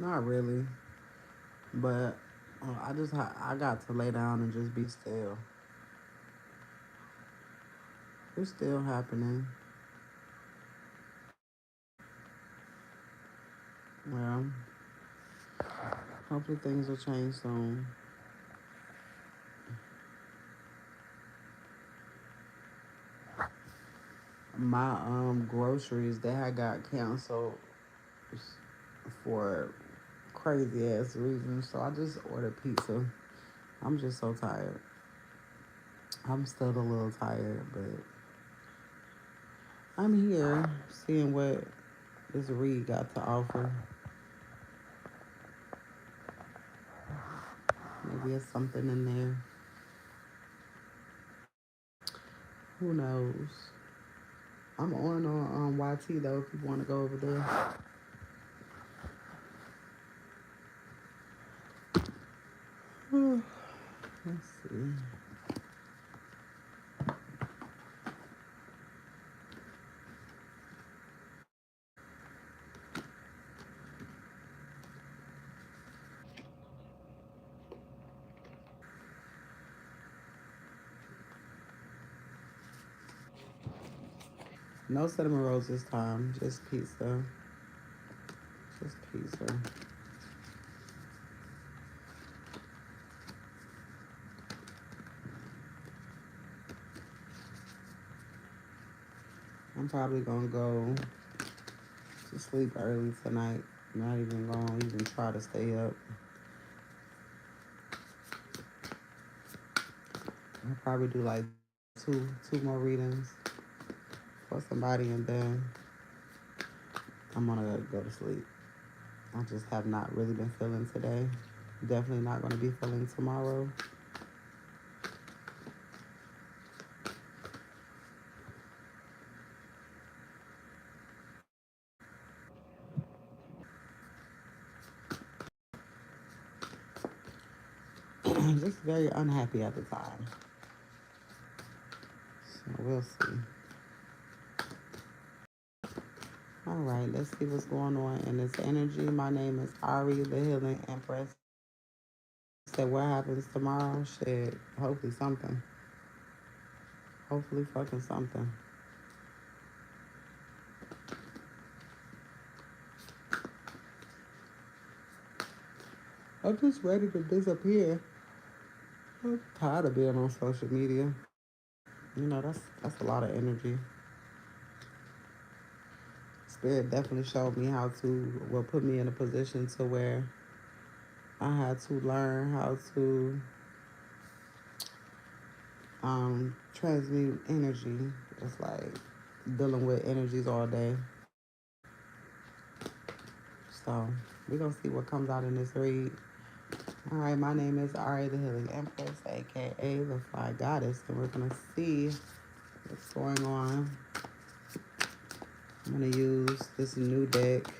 Not really, but I got to lay down and just be still. It's still happening. Well, hopefully things will change soon. My groceries they had got canceled for crazy ass reasons, so I just ordered pizza. I'm just so tired. I'm still a little tired, but I'm here seeing what this read got to offer. Maybe it's something in there. Who knows? I'm on YT though. If you want to go over there, let's see. No cinnamon rolls this time. Just pizza. Just pizza. I'm probably gonna go to sleep early tonight. Not even gonna even try to stay up. I'll probably do like two more readings for somebody, and then I'm gonna go to sleep. I just have not really been feeling today. Definitely not gonna be feeling tomorrow. Just very unhappy at the time. So we'll see. All right, let's see what's going on in this energy. My name is Ari, the Healing Empress. Said what happens tomorrow? Shit, hopefully something. Hopefully fucking something. I'm just ready to disappear. I'm tired of being on social media. You know, that's a lot of energy. Spirit definitely showed me how to, well, put me in a position to where I had to learn how to transmute energy. It's like dealing with energies all day. So we're gonna see what comes out in this read. All right, my name is Ari, the Healing Empress, aka the Fly Goddess, and we're gonna see what's going on. I'm gonna use this new deck.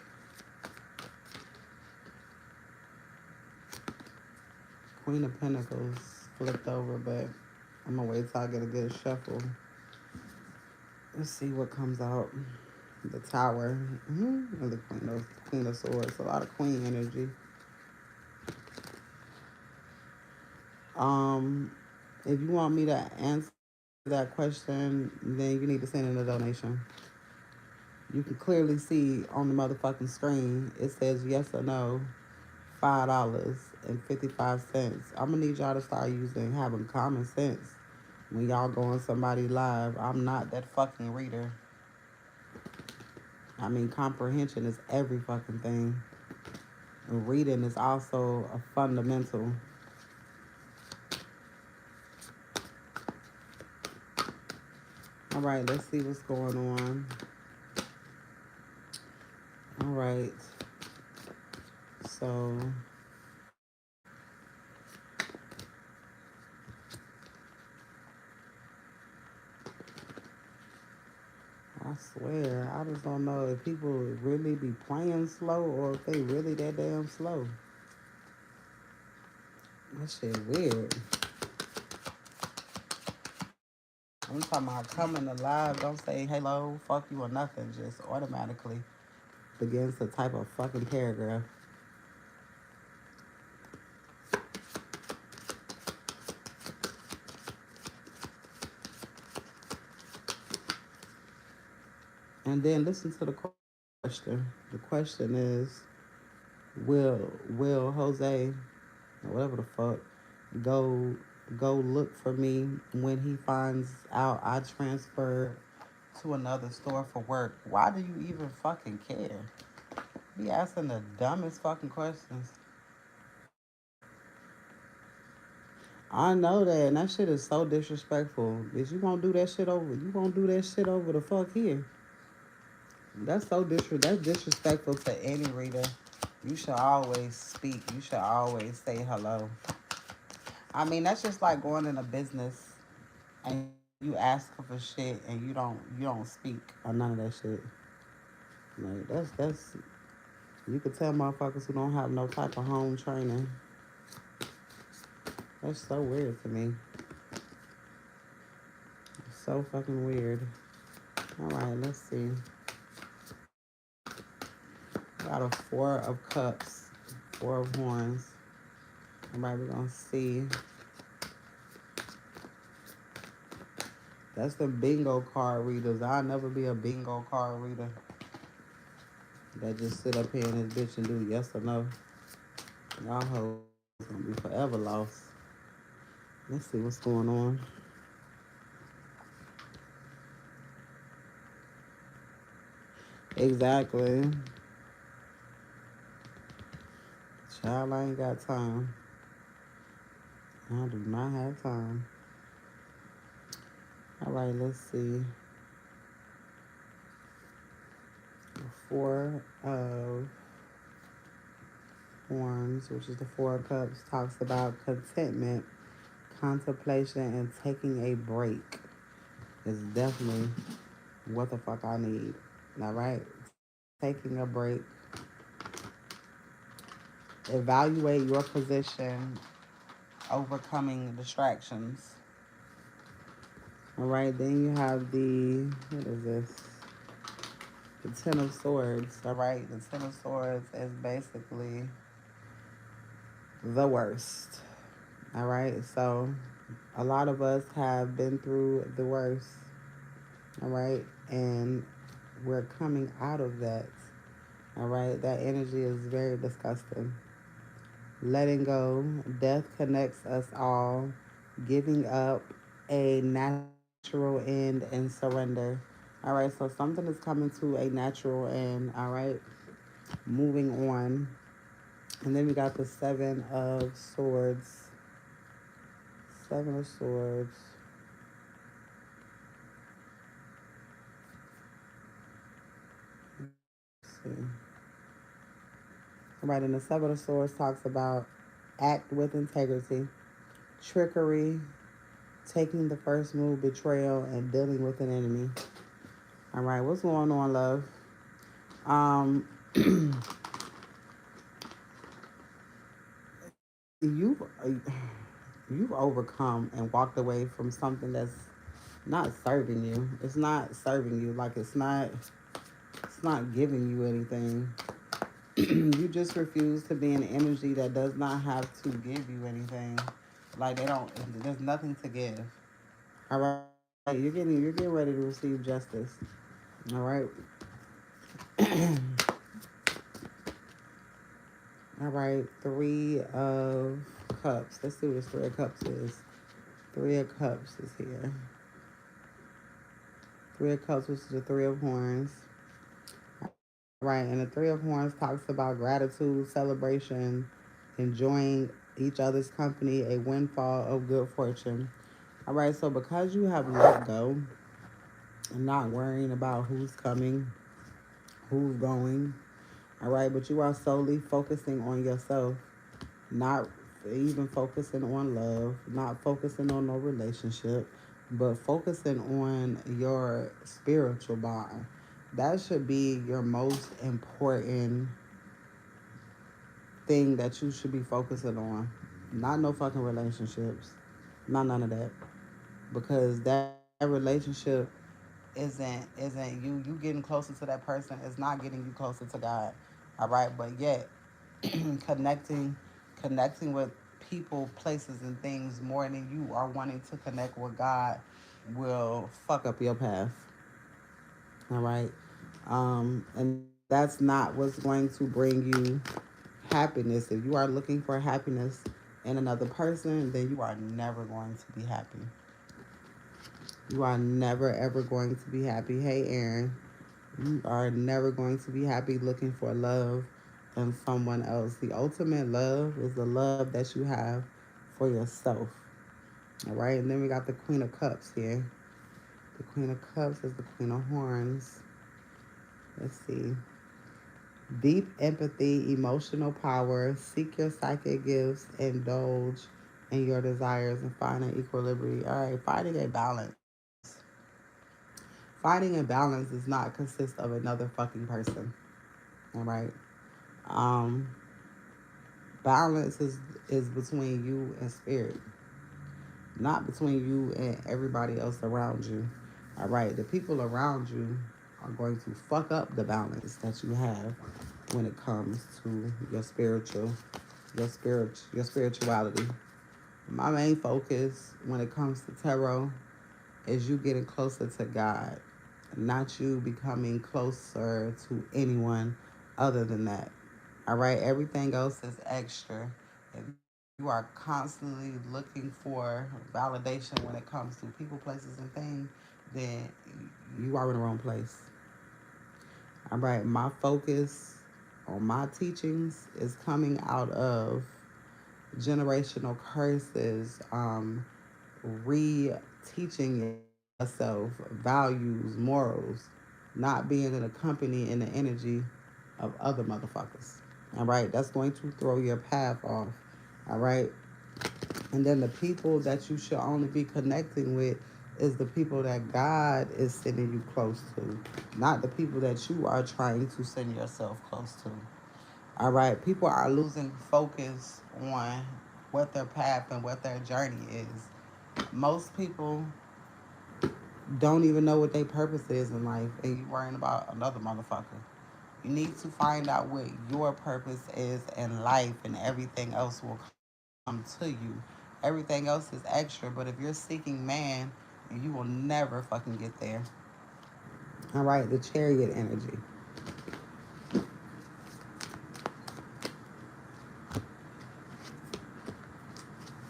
Queen of Pentacles flipped over, but I'm gonna wait till I get a good shuffle. Let's see what comes out. The Tower, and the Queen of Swords. A lot of Queen energy. Um, if you want me to answer that question, then you need to send in a donation. You can clearly see on the motherfucking screen it says yes or no, $5.55. I'm gonna need y'all to start having common sense when y'all go on somebody live. I'm not that fucking reader. I mean, comprehension is every fucking thing. And reading is also a fundamental. All right, let's see what's going on. All right. So I swear, I just don't know if people really be playing slow or if they really that damn slow. That shit weird. I'm talking about coming alive. Don't say hello, fuck you, or nothing. Just automatically begins to type a fucking paragraph. And then listen to the question. The question is, will Jose, or whatever the fuck, go go look for me when he finds out I transferred to another store for work? Why do you even fucking care? Be asking the dumbest fucking questions. I know that, and that shit is so disrespectful. Bitch, you won't do that shit over. You won't do that shit over the fuck here. That's disrespectful to any reader. You should always speak. You should always say hello. I mean, that's just like going in a business and you ask for shit and you don't speak or none of that shit. Like that's you could tell motherfuckers who don't have no type of home training. That's so weird to me. It's so fucking weird. All right, let's see. Got a four of cups, four of horns. All right, we're gonna see. That's the bingo card readers. I'll never be a bingo card reader that just sit up here in this bitch and do yes or no. Y'all hoes gonna be forever lost. Let's see what's going on. Exactly. Child, I ain't got time. I do not have time. All right, let's see. Four of Wands, which is the Four of Cups, talks about contentment, contemplation, and taking a break. Is definitely what the fuck I need. All right, taking a break. Evaluate your position, overcoming distractions. All right, then you have what is this? The Ten of Swords. All right, the Ten of Swords is basically the worst. All right, so a lot of us have been through the worst. All right, and we're coming out of that. All right, that energy is very disgusting. Letting go, death connects us all, giving up a natural end and surrender. All right, so something is coming to a natural end. All right, moving on. And then we got the Seven of Swords. Seven of Swords. Let's see. All right, and the Seven of Swords talks about act with integrity, trickery, taking the first move, betrayal, and dealing with an enemy. All right, what's going on, love? Um, you've you've overcome and walked away from something that's not serving you. It's not serving you. Like it's not giving you anything. You just refuse to be an energy that does not have to give you anything. Like they don't. There's nothing to give. All right, you're getting ready to receive justice. All right. All right, Three of Cups. Let's see what this Three of Cups is. Three of Cups is here. Three of Cups, which is the Three of Horns. All right, and the Three of Horns talks about gratitude, celebration, enjoying each other's company, a windfall of good fortune. All right, so because you have let go and not worrying about who's coming, who's going, all right, but you are solely focusing on yourself, not even focusing on love, not focusing on no relationship, but focusing on your spiritual bond. That should be your most important thing that you should be focusing on. Not no fucking relationships. Not none of that. Because that relationship isn't you getting closer to that person is not getting you closer to God. All right, but yet connecting connecting with people, places, and things more than you are wanting to connect with God will fuck up your path. All right. And that's not what's going to bring you happiness. If you are looking for happiness in another person, then you are never going to be happy. You are never ever going to be happy. Hey, Aaron, you are never going to be happy looking for love in someone else. The ultimate love is the love that you have for yourself. All right, and then we got the Queen of Cups here. The Queen of Cups is the Queen of Horns. Let's see. Deep empathy, emotional power, seek your psychic gifts, indulge in your desires, and find an equilibrium. All right, finding a balance. Finding a balance does not consist of another fucking person. All right. Um, balance is between you and spirit, not between you and everybody else around you. All right. The people around you are going to fuck up the balance that you have when it comes to your spirituality. My main focus when it comes to tarot is you getting closer to God, not you becoming closer to anyone other than that. All right, everything else is extra. If you are constantly looking for validation when it comes to people, places, and things, then you are in the wrong place. All right, my focus on my teachings is coming out of generational curses, re-teaching yourself values, morals, not being in a company in the energy of other motherfuckers. All right, that's going to throw your path off. All right, and then the people that you should only be connecting with is the people that God is sending you close to, not the people that you are trying to send yourself close to. All right, people are losing focus on what their path and what their journey is. Most people don't even know what their purpose is in life, and you worrying about another motherfucker. You need to find out what your purpose is in life, and everything else will come to you. Everything else is extra, but if you're seeking man, you will never fucking get there. All right, the chariot energy.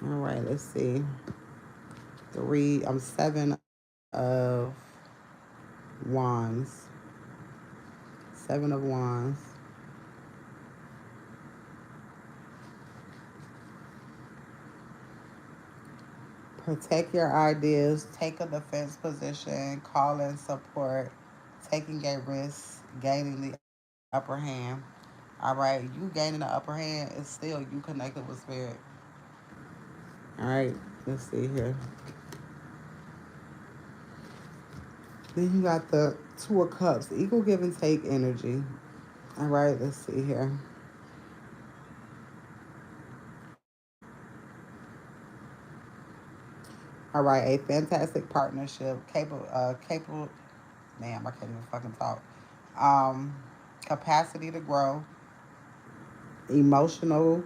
All right, let's see. Seven of wands. Seven of wands. Protect your ideas, take a defense position, call in support, taking a risk, gaining the upper hand. All right, you gaining the upper hand is still you connected with spirit. All right, let's see here. Then you got the Two of Cups, equal give and take energy. All right, let's see here. All right, a fantastic partnership, capable. Damn, I can't even fucking talk. Um, Capacity to grow, emotional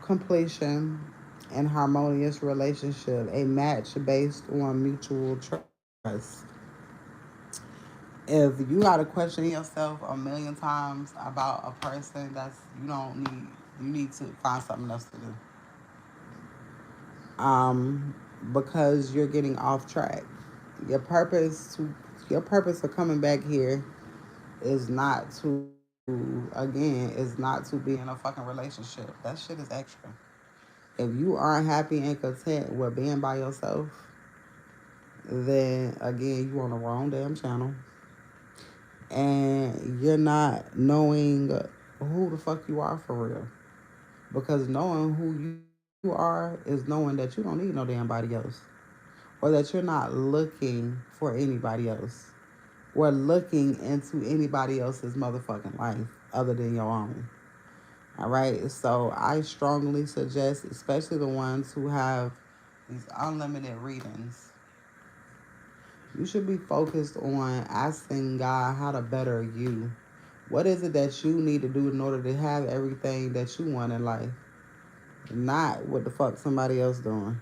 completion, and harmonious relationship. A match based on mutual trust. If you gotta question yourself a million times about a person, that's you don't need. You need to find something else to do. Because you're getting off track. Your purpose to your purpose for coming back here is not to is not to be in a fucking relationship. That shit is extra. If you aren't happy and content with being by yourself, then again you on the wrong damn channel, and you're not knowing who the fuck you are for real. Because knowing who you are is knowing that you don't need no damn body else, or that you're not looking for anybody else, or looking into anybody else's motherfucking life other than your own. All right. So I strongly suggest, especially the ones who have these unlimited readings, you should be focused on asking God how to better you. What is it that you need to do in order to have everything that you want in life? Not what the fuck somebody else doing.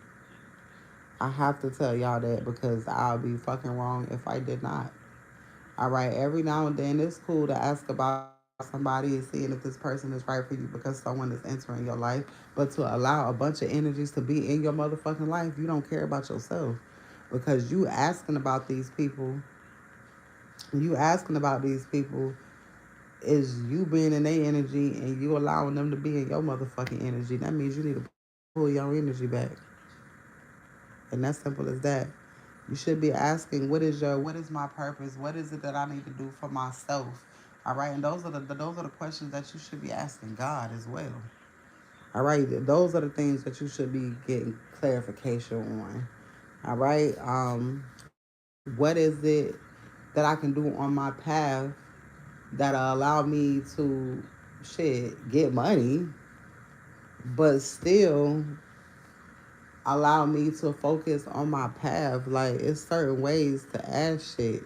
I have to tell y'all that because I'll be fucking wrong if I did not. All right, every now and then it's cool to ask about somebody and seeing if this person is right for you because someone is entering your life. But to allow a bunch of energies to be in your motherfucking life, you don't care about yourself. Because you asking about these people is you being in their energy and you allowing them to be in your motherfucking energy. That means you need to pull your energy back. And that's simple as that. You should be asking, what is my purpose? What is it that I need to do for myself? All right, and those are the questions that you should be asking God as well. All right, those are the things that you should be getting clarification on. All right, what is it that I can do on my path that'll allow me to get money, but still allow me to focus on my path. Like it's certain ways to ask shit.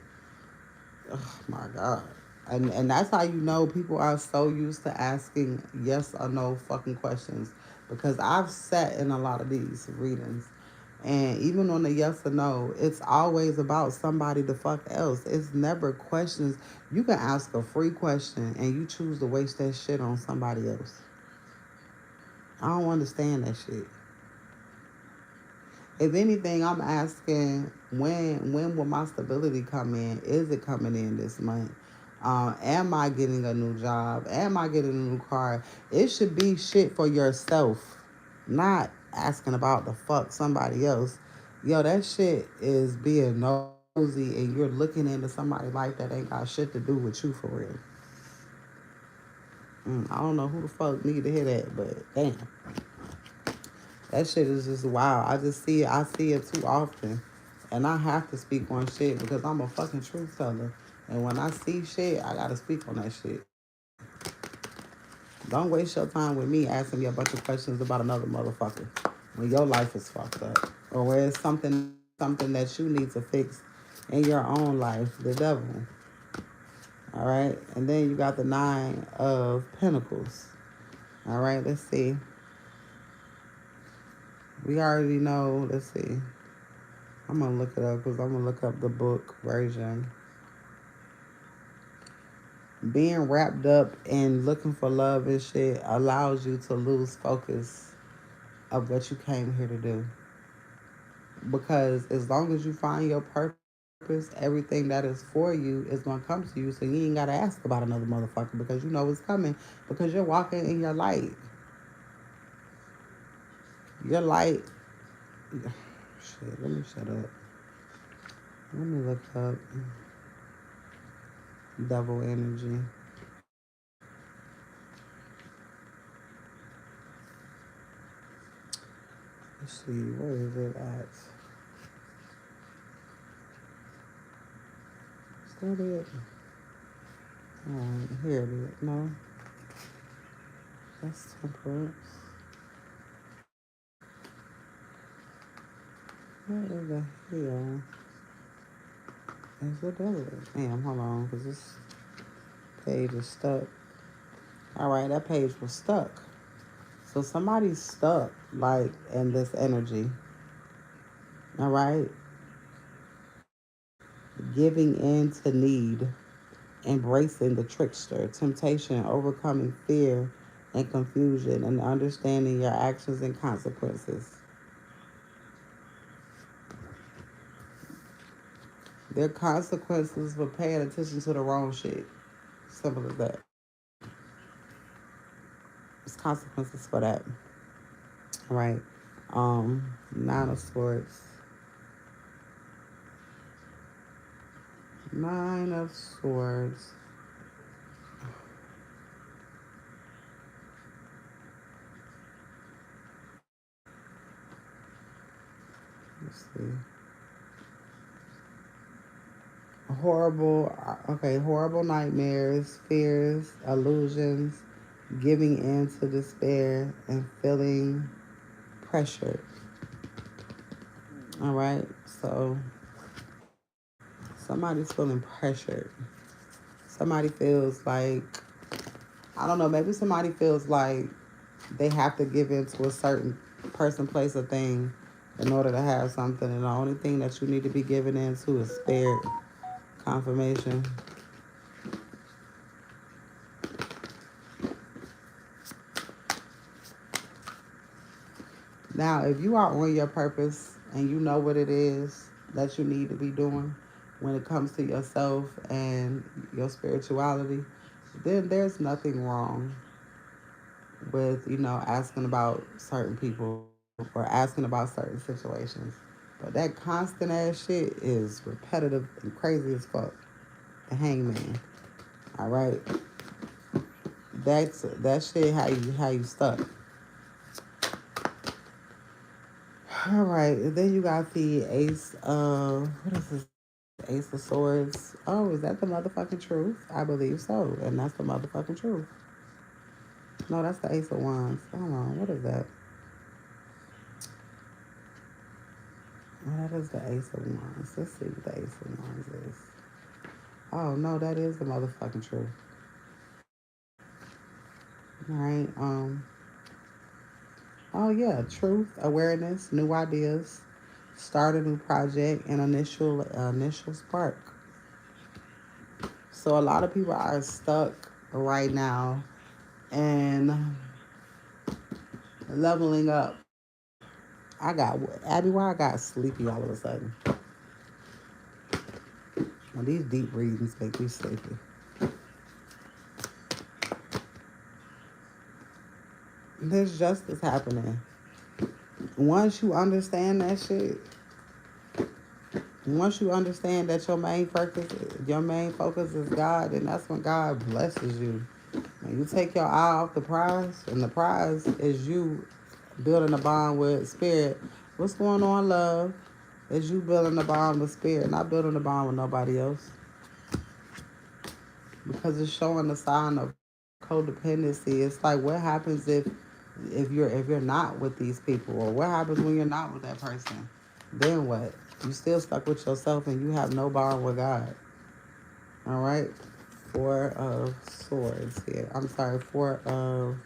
Oh my God. And that's how you know people are so used to asking yes or no fucking questions. Because I've sat in a lot of these readings. And even on the yes or no, it's always about somebody the fuck else. It's never questions. You can ask a free question and you choose to waste that shit on somebody else. I don't understand that shit. If anything, I'm asking when will my stability come in? Is it coming in this month? Am I getting a new job? Am I getting a new car? It should be shit for yourself, not asking about the fuck somebody else. Yo, that shit is being nosy and you're looking into somebody's life that ain't got shit to do with you for real. I don't know who the fuck need to hear that, but damn. That shit is just wild. I see it too often. And I have to speak on shit because I'm a fucking truth teller. And when I see shit, I gotta speak on that shit. Don't waste your time with me asking me a bunch of questions about another motherfucker when your life is fucked up. Or where it's something that you need to fix in your own life, the devil. All right. And then you got the 9 of Pentacles. All right, let's see. We already know, let's see. I'm gonna look it up because I'm gonna look up the book version. Being wrapped up in looking for love and shit allows you to lose focus of what you came here to do. Because as long as you find your purpose, everything that is for you is gonna come to you. So you ain't gotta ask about another motherfucker because you know it's coming because you're walking in your light. Your light. Shit, let me shut up. Let me look up devil energy. Let's see, where is it at? Is that it? Here it is. No, that's temperance. What is the hell? Is it that? Damn, hold on, because this page is stuck. All right, that page was stuck. So somebody's stuck, like, in this energy. All right? Giving in to need, embracing the trickster, temptation, overcoming fear and confusion, and understanding your actions and consequences. There are consequences for paying attention to the wrong shit. Simple as that. There's consequences for that. All right. 9 of Swords. 9 of Swords. Let's see. Horrible nightmares, fears, illusions, giving in to despair, and feeling pressured. All right, so somebody's feeling pressured. Somebody feels like, I don't know, maybe somebody feels like they have to give in to a certain person, place, or thing in order to have something, and the only thing that you need to be giving into is spirit. Confirmation. Now, if you are on your purpose and you know what it is that you need to be doing when it comes to yourself and your spirituality, then there's nothing wrong with, asking about certain people or asking about certain situations. But that constant ass shit is repetitive and crazy as fuck. The hangman. All right. That shit how you stuck. All right, and then you got the ace of, what is this? Ace of Swords. Oh, is that the motherfucking truth? I believe so, and that's the motherfucking truth. No, that's the Ace of Wands. Hold on, what is that? Oh, that is the Ace of Wands. Let's see what the Ace of Wands is. Oh no, that is the motherfucking truth. All right. Oh yeah, truth, awareness, new ideas, start a new project, and initial spark. So a lot of people are stuck right now and leveling up. Abby, why I got sleepy all of a sudden? Well, these deep readings make me sleepy. There's justice happening. Once you understand that shit, once you understand that your main focus is God, then that's when God blesses you. When you take your eye off the prize, and the prize is you building a bond with spirit. What's going on, love? Is you building a bond with spirit, not building a bond with nobody else. Because it's showing the sign of codependency. It's like, what happens if you're not with these people, or what happens when you're not with that person? Then what? You still stuck with yourself, and you have no bond with God. All right. Four of Swords here. I'm sorry. Four of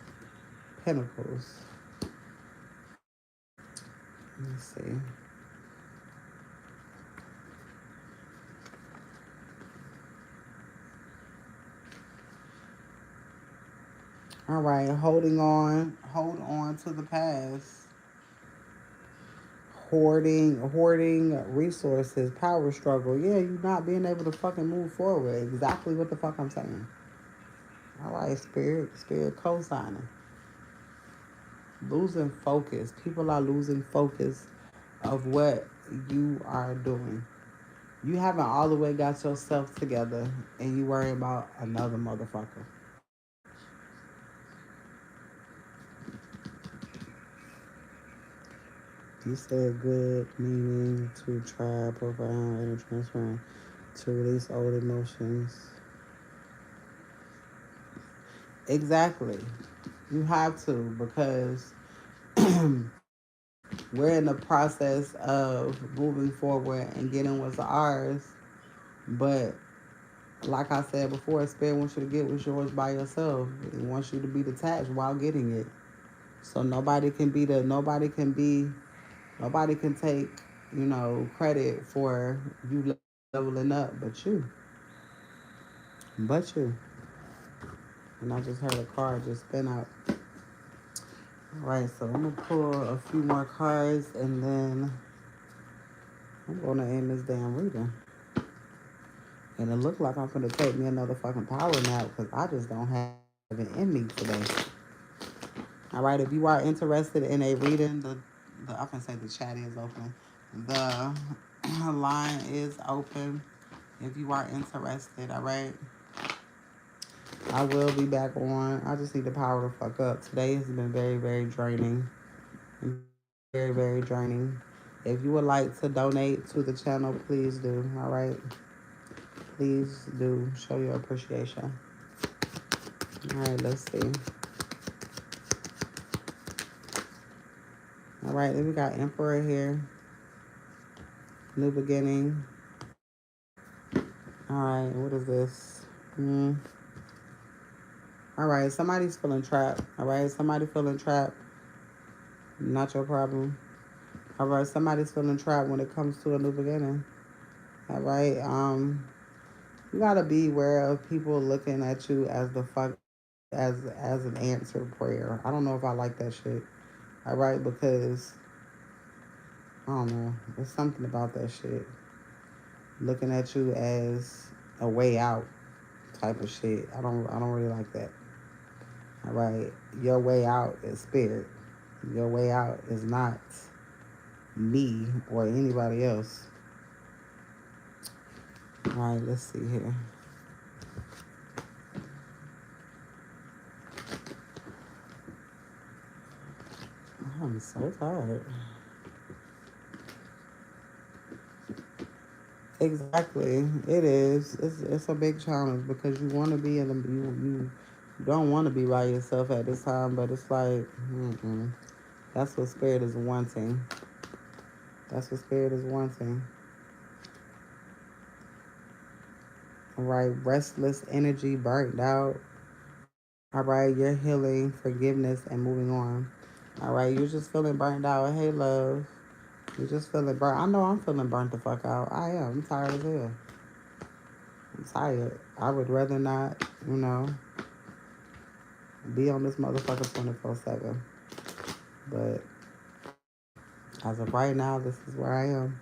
Pentacles. Let me see. All right, hold on to the past. Hoarding resources, power struggle. Yeah, you not being able to fucking move forward. Exactly what the fuck I'm saying. All right, spirit co-signing. Losing focus. People are losing focus of what you are doing. You haven't all the way got yourself together, and you worry about another motherfucker. You said good, meaning to try, profound, and transparent, to release old emotions. Exactly. You have to, because we're in the process of moving forward and getting what's ours. But like I said before, Spirit wants you to get what's yours by yourself. It wants you to be detached while getting it. So nobody can take, credit for you leveling up but you. And I just heard a car just spin out. All right, so I'm gonna pull a few more cards, and then I'm gonna end this damn reading. And it looked like I'm gonna take me another fucking power nap, because I just don't have it in me today. All right, if you are interested in a reading, the I can say the chat is open. The line is open. If you are interested, all right. I will be back on. I just need the power to fuck up. Today has been very, very draining. Very, very draining. If you would like to donate to the channel, please do. All right. Please do show your appreciation. All right, let's see. All right, then we got Emperor here. New beginning. All right, what is this? Mm. All right, somebody's feeling trapped. All right, somebody feeling trapped. Not your problem. All right, somebody's feeling trapped when it comes to a new beginning. All right. You gotta be aware of people looking at you as the fuck as an answered prayer. I don't know if I like that shit. All right, because I don't know. There's something about that shit. Looking at you as a way out type of shit. I don't really like that. All right. Your way out is spirit. Your way out is not me or anybody else. All right, let's see here. I'm so tired. Exactly, it is. It's a big challenge because you want to be in the you don't want to be by yourself at this time, but it's like that's what spirit is wanting. That's what spirit is wanting. All right, restless energy, burnt out. All right, you're healing, forgiveness, and moving on. All right, you're just feeling burnt out. Hey, love, you're just feeling burnt. I know I'm feeling burnt the fuck out. I am. I'm tired as hell. I'm tired. I would rather not, you know, be on this motherfucker 24/7. But as of right now, this is where I am.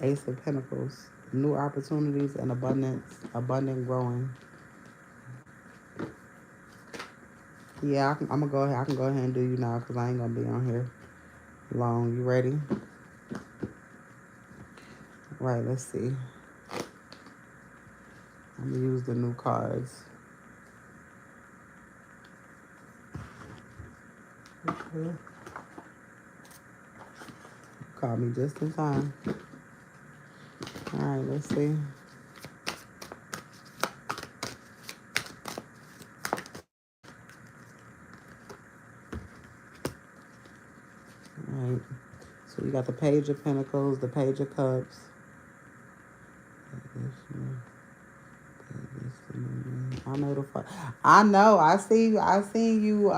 Ace of Pentacles, new opportunities and abundance, abundant growing. Yeah, I'm gonna go ahead. I can go ahead and do you now because I ain't gonna be on here long. You ready? Right. Let's see. I'm gonna use the new cards. Okay. Call me just in time. All right. Let's see. All right. So you got the Page of Pentacles, the Page of Cups. I know the fuck. I know. I see you. I seen you.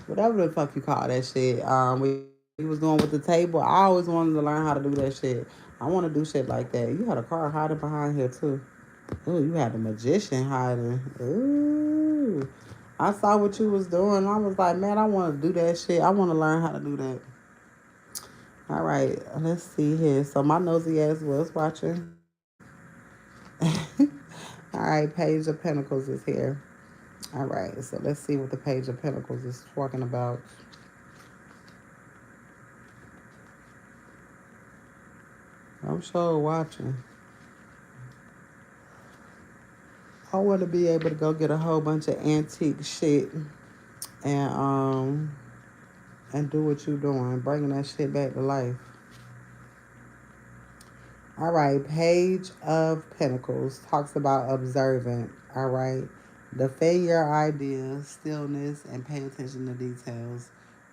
Whatever the fuck you call that shit. When you was doing with the table, I always wanted to learn how to do that shit. I want to do shit like that. You had a card hiding behind here too. Ooh, you had a magician hiding. Ooh. I saw what you was doing. I was like, man, I want to do that shit. I want to learn how to do that. All right, let's see here. So my nosy ass was watching. All right, Page of Pentacles is here. All right, so let's see what the Page of Pentacles is talking about. I'm sure watching. I want to be able to go get a whole bunch of antique shit and um and do what you doing, bringing that shit back to life. All right, Page of Pentacles talks about observant. All right, defend your ideas, stillness, and pay attention to details.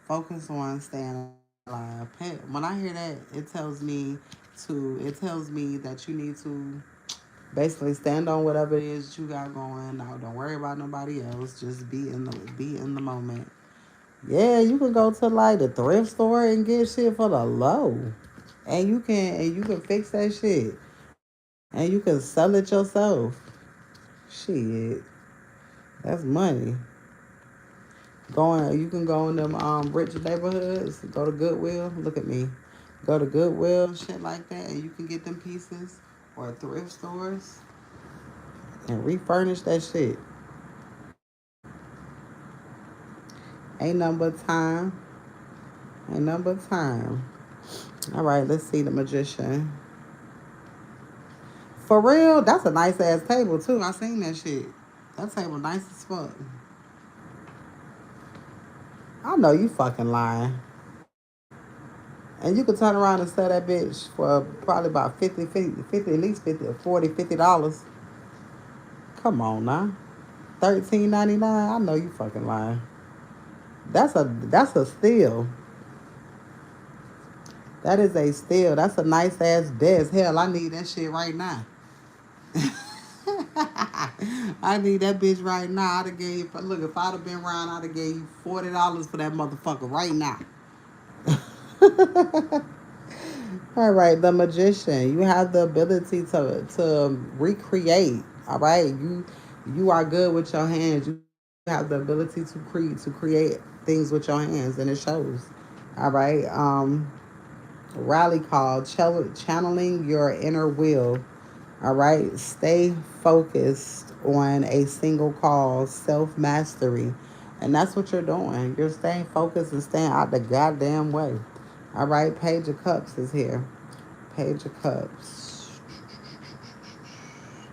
Focus on staying alive. When I hear that, it tells me that you need to basically stand on whatever it is that you got going. Now, don't worry about nobody else. Just be in the moment. Yeah, you can go to like the thrift store and get shit for the low. And you can fix that shit. And you can sell it yourself. Shit. That's money. You can go in them rich neighborhoods, go to Goodwill. Look at me. Go to Goodwill, shit like that, and you can get them pieces or thrift stores and refurnish that shit. Ain't nothing but time. Ain't nothing but time. All right, let's see the magician. For real, that's a nice ass table too. I seen that shit. That table nice as fuck. I know you fucking lying. And you could turn around and sell that bitch for probably about 50 at least 50 or 40, $50. Come on now. 13.99. I know you fucking lying. That's a steal. That is a steal. That's a nice ass desk. Hell, I need that shit right now. I need that bitch right now. I'd have gave look if I'd have been around, I'd have gave you $40 for that motherfucker right now. All right, the magician. You have the ability to recreate. All right, you are good with your hands. You have the ability to create things with your hands, and it shows. All right. Rally call, channeling your inner will. All right. Stay focused on a single cause, self mastery. And that's what you're doing. You're staying focused and staying out the goddamn way. All right. Page of Cups is here. Page of Cups.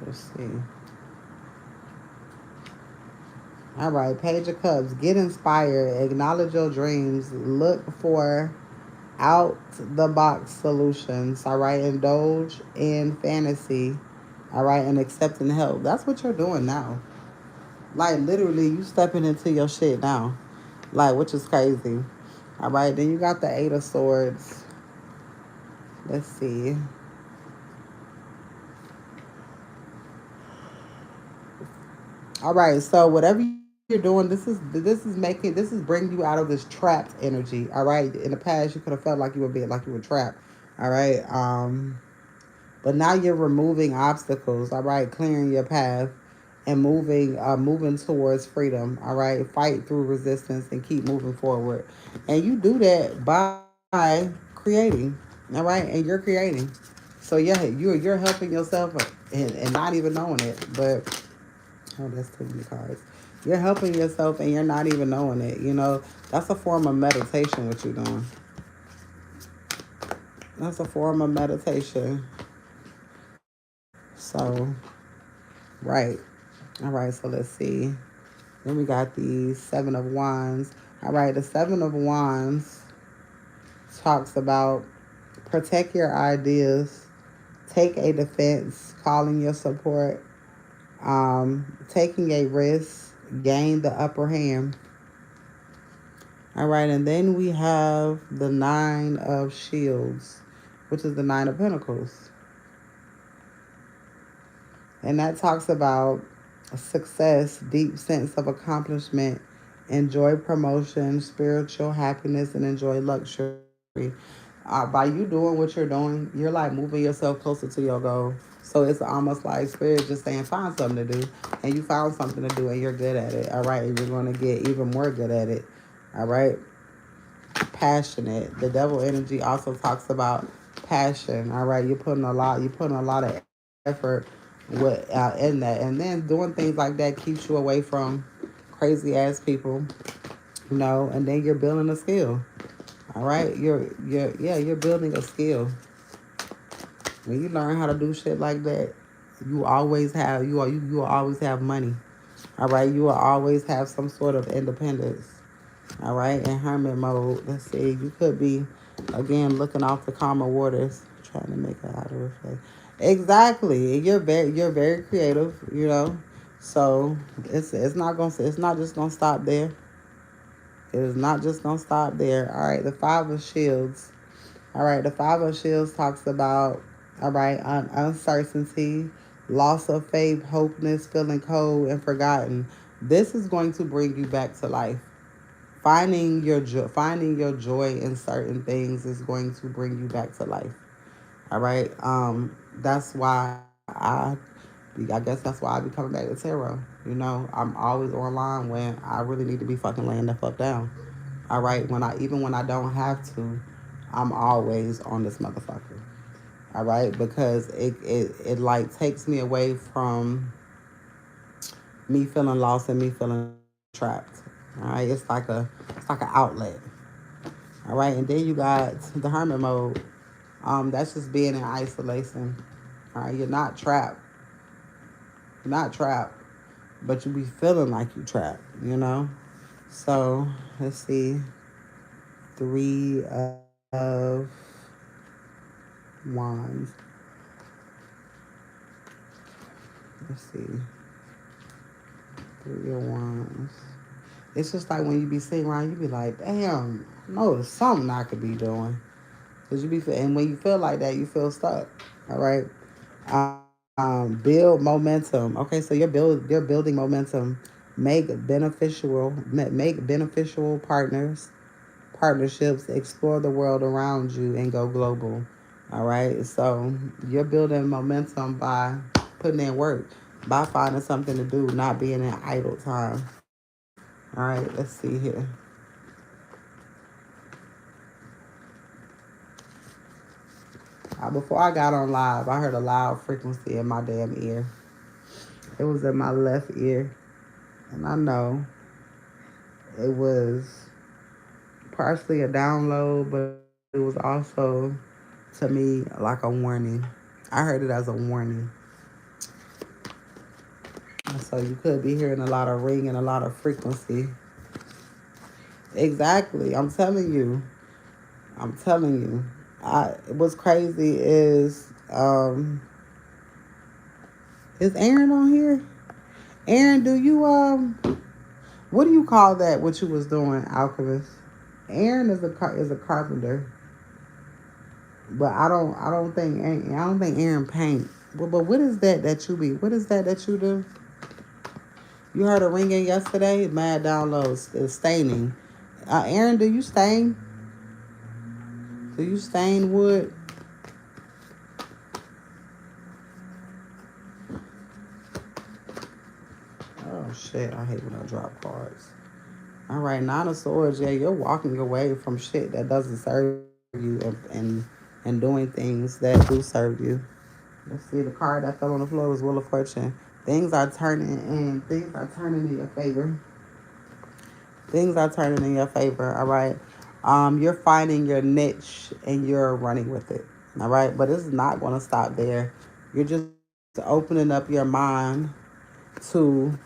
Let's see. All right. Page of Cups. Get inspired. Acknowledge your dreams. Look for out the box solutions. All right. Indulge in fantasy. All right. And accepting help. That's what you're doing now. Like, literally, you stepping into your shit now. Like, which is crazy. All right. Then you got the Eight of Swords. Let's see. All right. So, whatever you're doing, this is bringing you out of this trapped energy. All right. In the past, you could have felt like you were being like you were trapped. All right. But now you're removing obstacles, all right, clearing your path and moving towards freedom, all right. Fight through resistance and keep moving forward. And you do that by creating, all right, and you're creating. So yeah, you're helping yourself and not even knowing it. But oh, that's too many cards. You're helping yourself and you're not even knowing it. That's a form of meditation. What you're doing. That's a form of meditation. So, right. All right, so let's see. Then we got the Seven of Wands. All right, the Seven of Wands talks about protect your ideas, take a defense, calling your support, taking a risk, gain the upper hand. All right, and then we have the Nine of Shields, which is the Nine of Pentacles. And that talks about a success, deep sense of accomplishment, enjoy promotion, spiritual happiness, and enjoy luxury. By you doing what you're doing, you're like moving yourself closer to your goal. So it's almost like spirit just saying, find something to do. And you found something to do and you're good at it. All right. And you're going to get even more good at it. All right. Passionate. The devil energy also talks about passion. All right. You're putting a lot of effort in that. And then doing things like that keeps you away from crazy ass people, and then you're building a skill. All right. You're building a skill. When you learn how to do shit like that, you will always have money. All right, you will always have some sort of independence. All right, in hermit mode, let's see, you could be again looking off the calmer waters, trying to make it out of reflect. Exactly, you're very creative, So it's not just gonna stop there. It is not just gonna stop there. All right, the Five of Shields. All right, the Five of Shields talks about, all right, uncertainty, loss of faith, hopelessness, feeling cold and forgotten. This is going to bring you back to life. Finding your joy in certain things is going to bring you back to life. All right. That's why I guess that's why I be coming back to tarot. I'm always online when I really need to be fucking laying the fuck down. All right. Even when I don't have to, I'm always on this motherfucker. All right, because it like takes me away from me feeling lost and me feeling trapped. All right, it's like an outlet. All right, and then you got the hermit mode. That's just being in isolation. All right, you're not trapped. You're not trapped, but you be feeling like you trapped. So let's see, Three of Wands. Let's see. Three of Wands. It's just like when you be sitting around, you be like, damn, no, there's something I could be doing. Cause and when you feel like that, you feel stuck. All right. Build momentum. Okay, so you're building momentum. Make beneficial partnerships. Explore the world around you and go global. All right. So you're building momentum by putting in work, by finding something to do, not being in idle time. All right. Let's see here. Before I got on live, I heard a loud frequency in my damn ear. It was in my left ear. And I know it was partially a download, but it was also, to me, like a warning. I heard it as a warning. So you could be hearing a lot of ring and a lot of frequency. Exactly. I'm telling you. I'm telling you. What's crazy is Aaron on here? Aaron, do you what do you call that? What you was doing, alchemist? Aaron is a carpenter, but I don't think Aaron paint. But what is that that you be? What is that that you do? You heard a ringing yesterday. Mad downloads is staining. Aaron, do you stain? Do you stain wood? Oh shit! I hate when I drop cards. All right, Nine of Swords. Yeah, you're walking away from shit that doesn't serve you, and doing things that do serve you. Let's see. The card that fell on the floor was Wheel of Fortune. Things are turning in your favor. Things are turning in your favor. All right. You're finding your niche and you're running with it. All right, but it's not going to stop there. You're just opening up your mind to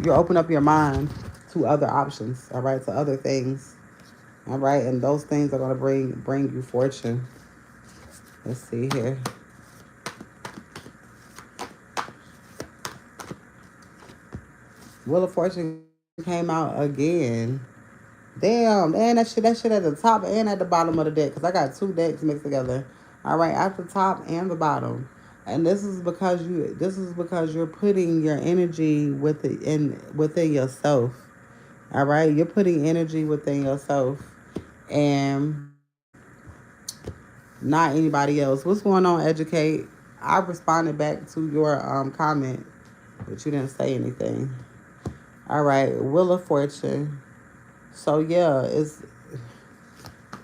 you open up your mind to other options. All right, to other things. All right, and those things are going to bring you fortune. Let's see here. Wheel of Fortune came out again. Damn, and that shit at the top and at the bottom of the deck, because I got two decks mixed together. All right, at the top and the bottom. And this is because you're putting your energy within yourself. All right, you're putting energy within yourself and not anybody else. What's going on, educate? I responded back to your comment, but you didn't say anything. All right, Wheel of Fortune. So yeah, it's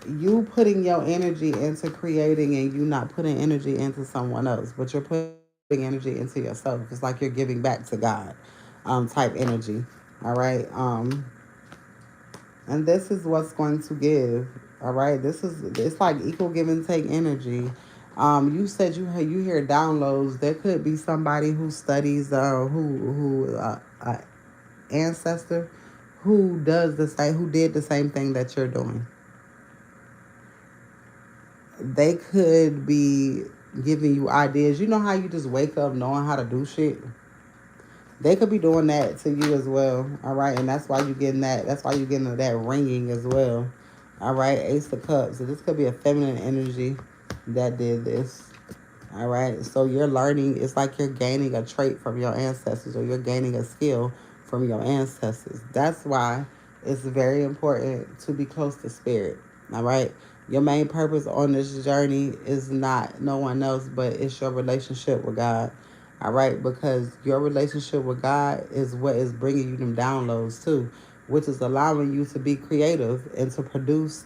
you putting your energy into creating and you not putting energy into someone else, but you're putting energy into yourself. It's like you're giving back to God, type energy. All right. And this is what's going to give. All right. It's like equal give and take energy. You said you hear downloads. There could be somebody who studies ancestor who does the same who did the same thing that you're doing. They could be giving you ideas. You know how you just wake up knowing how to do shit? They could be doing that to you as well. All right. And that's why you getting that. That's why you getting that ringing as well. All right. Ace of Cups. So this could be a feminine energy that did this. All right. So you're learning. It's like you're gaining a trait from your ancestors or you're gaining a skill from your ancestors. That's why it's very important to be close to spirit. All right. Your main purpose on this journey is not no one else, but it's your relationship with God. All right, because your relationship with God is what is bringing you them downloads too, which is allowing you to be creative and to produce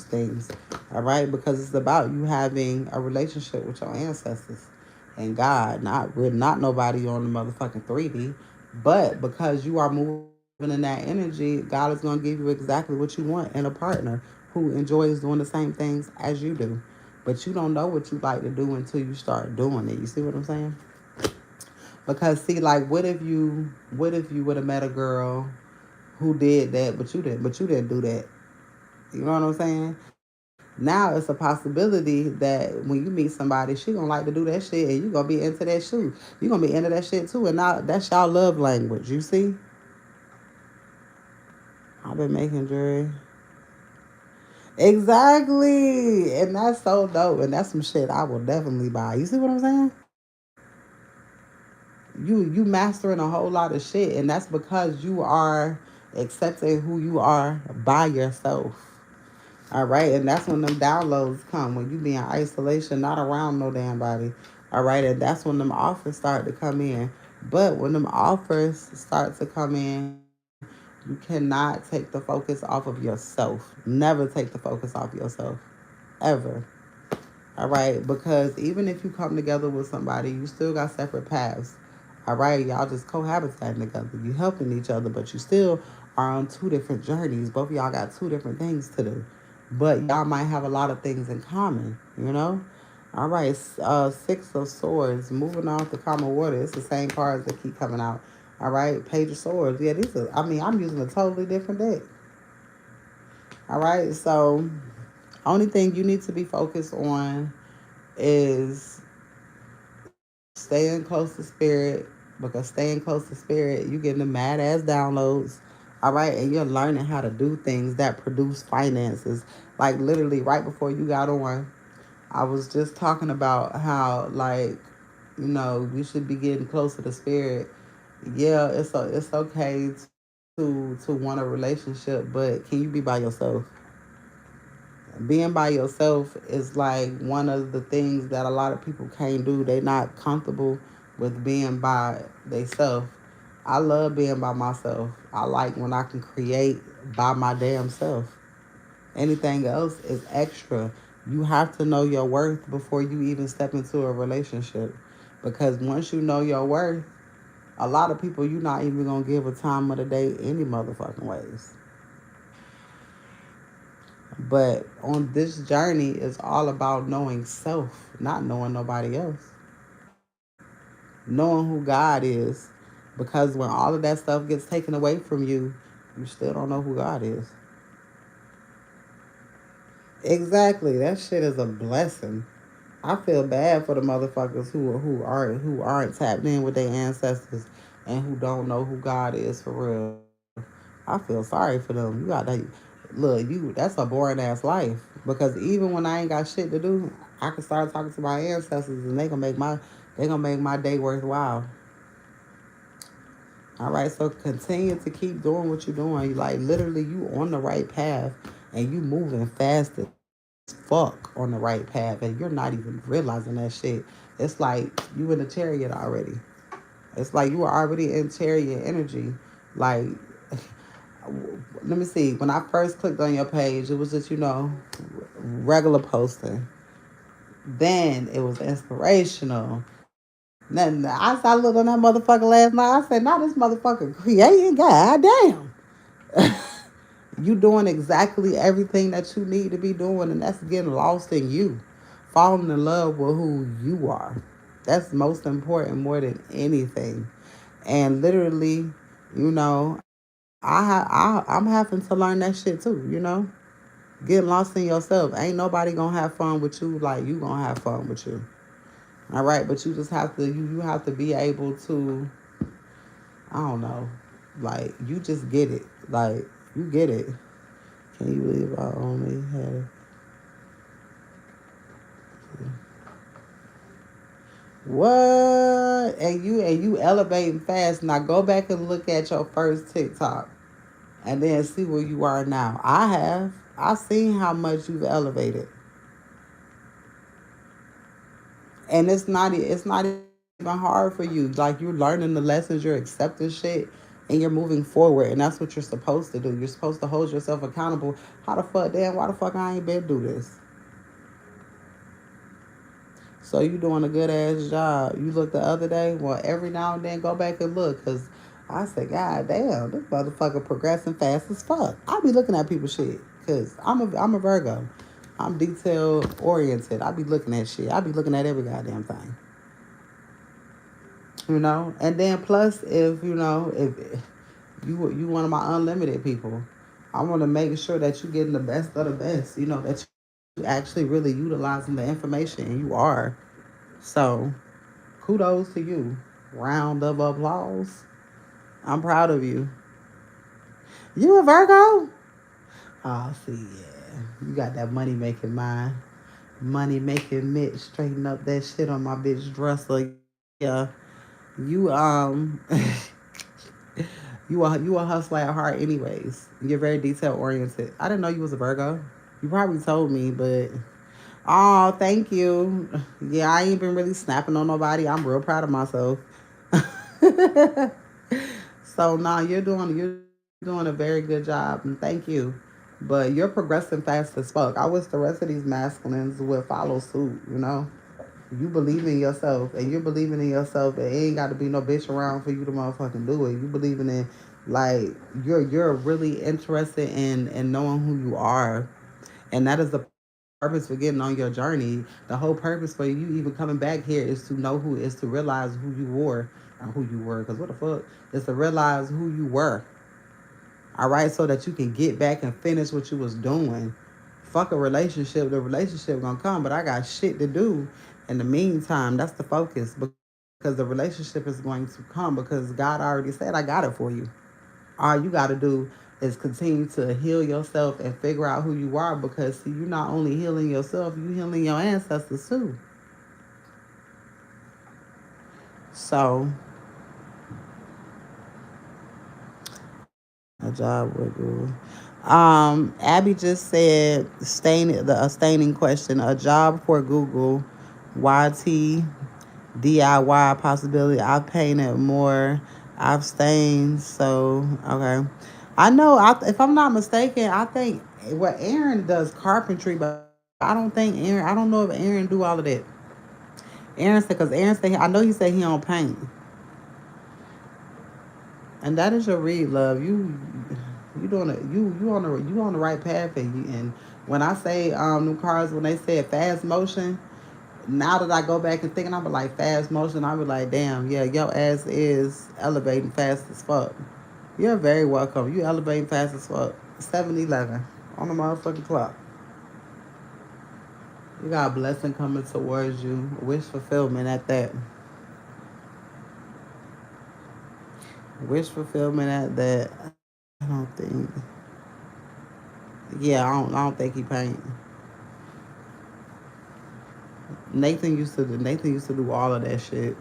things. All right, because it's about you having a relationship with your ancestors and God, not nobody on the motherfucking 3D, but because you are moving in that energy, God is going to give you exactly what you want in a partner who enjoys doing the same things as you do. But you don't know what you like to do until you start doing it. You see what I'm saying? Because see, like, what if you would have met a girl who did that, but you didn't do that. You know what I'm saying? Now it's a possibility that when you meet somebody, she gonna like to do that shit, and you gonna be into that shit. You gonna be into that shit too, and now that's y'all love language. You see? I've been making jewelry. Exactly, and that's so dope, and that's some shit I will definitely buy. You see what I'm saying? You mastering a whole lot of shit, and that's because you are accepting who you are by yourself. All right, and that's when them downloads come, when you be in isolation, not around no damn body. All right, and that's when them offers start to come in. But when them offers start to come in, you cannot take the focus off of yourself. Never take the focus off yourself. Ever. All right, because even if you come together with somebody, you still got separate paths. All right, y'all just cohabitating together. You helping each other, but you still are on two different journeys. Both of y'all got two different things to do, but y'all might have a lot of things in common. You know. All right, Six of Swords, moving off the common water. It's the same cards that keep coming out. All right, Page of Swords. Yeah, these are. I mean, I'm using a totally different deck. All right, so only thing you need to be focused on is staying close to spirit, because staying close to spirit, you getting the mad ass downloads. All right, and you're learning how to do things that produce finances. Like literally right before you got on, I was just talking about how, like, we should be getting closer to spirit. Yeah, it's okay to want a relationship, but can you be by yourself? Being by yourself is like one of the things that a lot of people can't do. They not comfortable with being by themselves. I love being by myself. I like when I can create by my damn self. Anything else is extra. You have to know your worth before you even step into a relationship. Because once you know your worth, a lot of people you're not even gonna give a time of the day any motherfucking ways. But on this journey, it's all about knowing self, not knowing nobody else. Knowing who God is. Because when all of that stuff gets taken away from you, you still don't know who God is. Exactly. That shit is a blessing. I feel bad for the motherfuckers who aren't tapped in with their ancestors and who don't know who God is for real. I feel sorry for them. You got to look, that's a boring ass life. Because even when I ain't got shit to do, I can start talking to my ancestors and they gonna make my day worthwhile. All right, so continue to keep doing what you're doing. Like literally, you on the right path, and you moving fast as fuck on the right path, and you're not even realizing that shit. It's like you in a chariot already. It's like you were already in chariot energy. Like, let me see. When I first clicked on your page, it was just regular posting. Then it was inspirational. Then I looked on that motherfucker last night. I said, "Now this motherfucker creating, god damn." You doing exactly everything that you need to be doing, and that's getting lost in you, falling in love with who you are. That's most important more than anything. And literally, I'm having to learn that shit too. Getting lost in yourself. Ain't nobody gonna have fun with you like you gonna have fun with you. All right, but you just have to you have to be able to, I don't know, like you just get it. Like you get it. Can you believe I only had what? And you elevating fast. Now go back and look at your first TikTok and then see where you are now. I have. I seen how much you've elevated. And it's not even hard for you. Like you're learning the lessons, you're accepting shit, and you're moving forward. And that's what you're supposed to do. You're supposed to hold yourself accountable. How the fuck, damn, why the fuck I ain't been do this? So you doing a good ass job. You look the other day. Well, every now and then go back and look, cause I said, God damn, this motherfucker progressing fast as fuck. I be looking at people's shit, cause I'm a Virgo. I'm detail oriented. I be looking at shit. I be looking at every goddamn thing. And then plus if you one of my unlimited people, I want to make sure that you getting the best of the best. That you actually really utilizing the information, and you are. So kudos to you. Round of applause. I'm proud of you. You a Virgo? Oh, see, yeah. You got that money making mind. Money making Mitch straighten up that shit on my bitch dresser. Yeah. You you a hustler at heart anyways. You're very detail oriented. I didn't know you was a Virgo. You probably told me, but oh, thank you. Yeah, I ain't been really snapping on nobody. I'm real proud of myself. So nah, you're doing a very good job, and thank you. But you're progressing fast as fuck. I wish the rest of these masculines would follow suit. You believe in yourself, and you're believing in yourself. It ain't got to be no bitch around for you to motherfucking do it. You believing in like you're really interested in knowing who you are, and that is the purpose for getting on your journey. The whole purpose for you even coming back here is to know who is to realize who you were, or who you were. Because what the fuck is to realize who you were. All right, so that you can get back and finish what you was doing. Fuck a relationship. The relationship gonna come, but I got shit to do. In the meantime, that's the focus because the relationship is going to come because God already said I got it for you. All you got to do is continue to heal yourself and figure out who you are because see, you're not only healing yourself, you healing your ancestors too. So, a job with Google. Abby just said a staining question. A job for Google. YT DIY possibility. I've painted more. I've stained. So okay. I know. If I'm not mistaken, I think what Aaron does carpentry, but I don't think Aaron. I don't know if Aaron do all of that. Aaron said I know he said he don't paint, and that is your read, love. You doing it. You on the right path, and when I say them cars when they said fast motion, now that I go back and thinking, I be like fast motion. I be like, damn, yeah, your ass is elevating fast as fuck. You're very welcome. You elevating fast as fuck. 7-Eleven on the motherfucking clock. You got a blessing coming towards you. Wish fulfillment at that. Wish fulfillment at that. I don't think. Yeah, I don't think he paint. Nathan used to do all of that shit.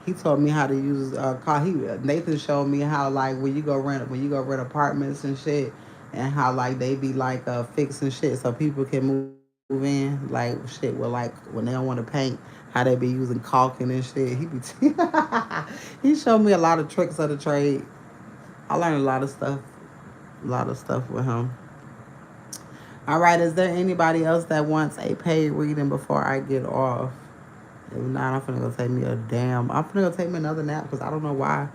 He taught me how to use car. Nathan showed me how like when you go rent apartments and shit, and how like they be like fixing shit so people can move in like shit with like when they don't want to paint, how they be using caulking and shit. He showed me a lot of tricks of the trade. I learned a lot of stuff with him. All right, is there anybody else that wants a paid reading before I get off? If not, I'm finna go take me a damn. I'm finna go take me another nap because I don't know why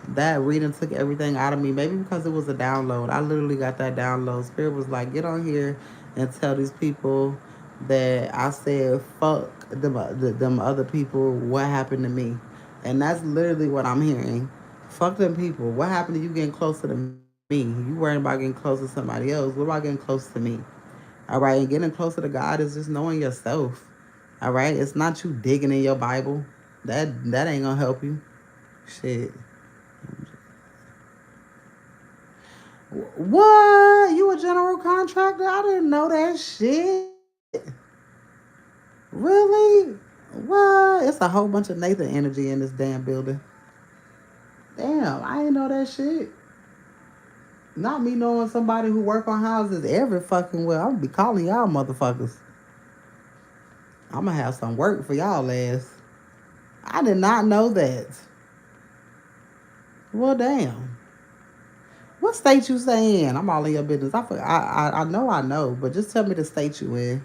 that reading took everything out of me. Maybe because it was a download. I literally got that download. Spirit was like, get on here and tell these people that I said fuck them other people. What happened to me? And that's literally what I'm hearing. Fuck them people. What happened to you getting closer to me? You worrying about getting close to somebody else. What about getting close to me? All right, and getting closer to God is just knowing yourself. All right, it's not you digging in your Bible. That ain't gonna help you. Shit. What? You a general contractor? I didn't know that shit. Really? What? It's a whole bunch of Nathan energy in this damn building. Damn, I didn't know that shit. Not me knowing somebody who work on houses every fucking well. I'm gonna be calling y'all motherfuckers. I'm gonna have some work for y'all ass. I did not know that. Well, damn. What state you say in? I'm all in your business. I know, but just tell me the state you in.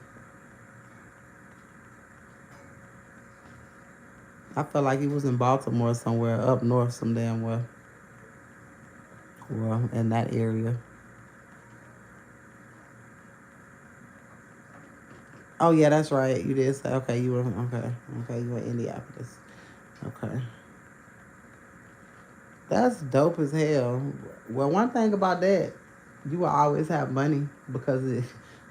I felt like he was in Baltimore somewhere up north, some damn well, in that area. Oh yeah, that's right. You did say okay. You were okay. Okay, you were in Indianapolis. Okay, that's dope as hell. Well, one thing about that, you will always have money because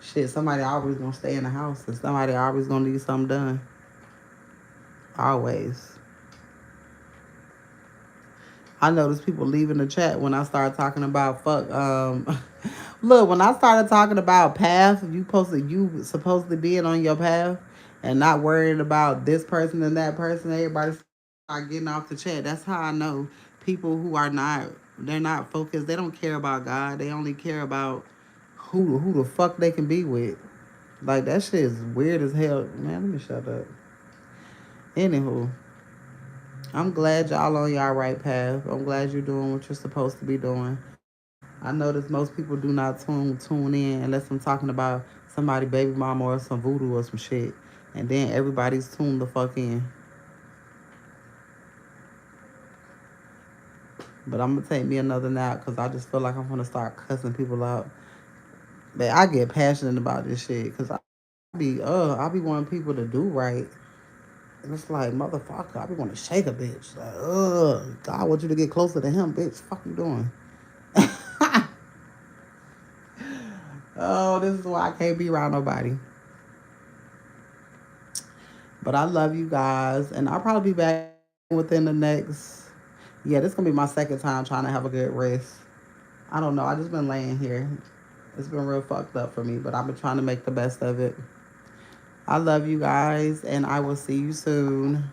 shit. Somebody always gonna stay in the house, and somebody always gonna need something done. Always. I notice people leaving the chat when I start talking about fuck. Look, when I started talking about path, you supposed to be on your path, and not worrying about this person and that person. Everybody start getting off the chat. That's how I know people who are not they're not focused. They don't care about God. They only care about who the fuck they can be with. Like, that shit is weird as hell. Man, let me shut up. Anywho, I'm glad y'all on y'all right path. I'm glad you're doing what you're supposed to be doing. I notice most people do not tune in unless I'm talking about somebody baby mama or some voodoo or some shit. And then everybody's tuned the fuck in. But I'm gonna take me another nap because I just feel like I'm gonna start cussing people out. But I get passionate about this shit because I be wanting people to do right. And it's like, motherfucker, I be wanting to shake a bitch. Like, God want you to get closer to him, bitch. Fuck you doing? Oh, this is why I can't be around nobody. But I love you guys, and I'll probably be back within the next. Yeah, this gonna be my second time trying to have a good rest. I don't know. I just been laying here. It's been real fucked up for me, but I've been trying to make the best of it. I love you guys, and I will see you soon.